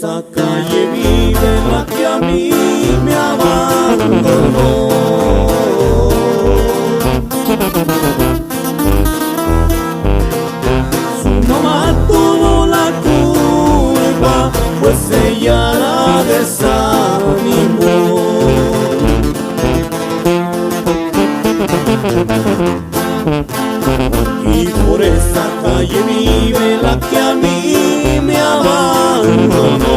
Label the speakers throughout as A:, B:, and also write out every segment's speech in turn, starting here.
A: esa calle vive la que a mí me abandonó. Su mamá tuvo la culpa, pues ella la desanimó. Y por esa calle vive la que a mí me abandonó.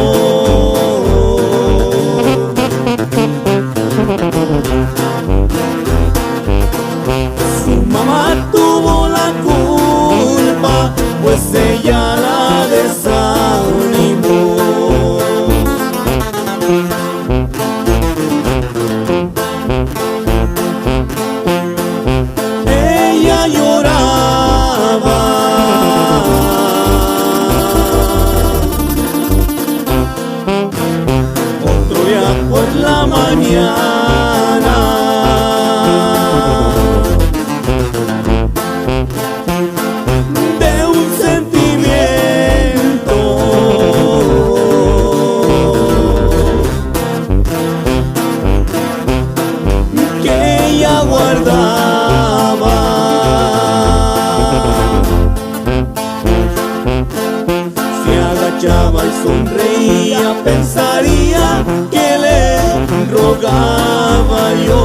A: Su mamá tuvo la culpa, pues ella la desanimó. Ella lloraba, otro día por la mañana, de un sentimiento que ella guardaba. Se agachaba y sonreía, pensaría que le rogaba yo.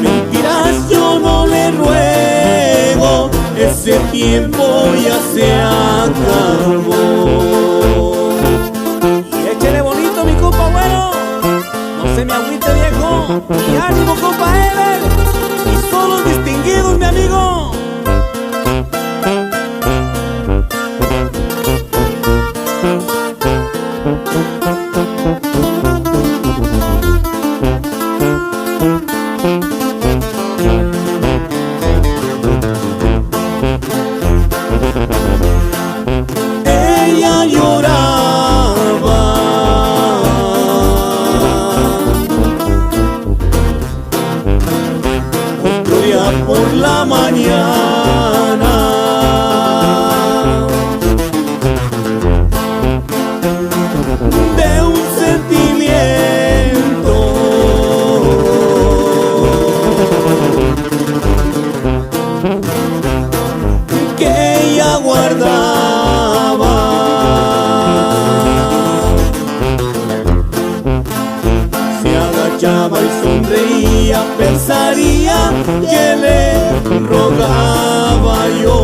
A: Mentiras yo no le ruego, ese tiempo ya se acabó.
B: Y échele bonito, mi compa bueno, no se me agüite, viejo. Y ánimo, compa Ever, y solos distinguidos, mi amigo.
A: Ella lloraba, otro día por la mañana, de un sentimiento que ella guardaba. Se agachaba y sonreía, pensaría que le rogaba yo.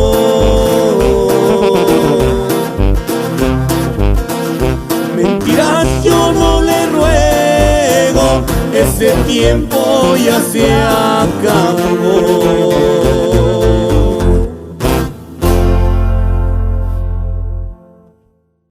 A: Mentiras yo no le ruego, ese tiempo ya se acabó.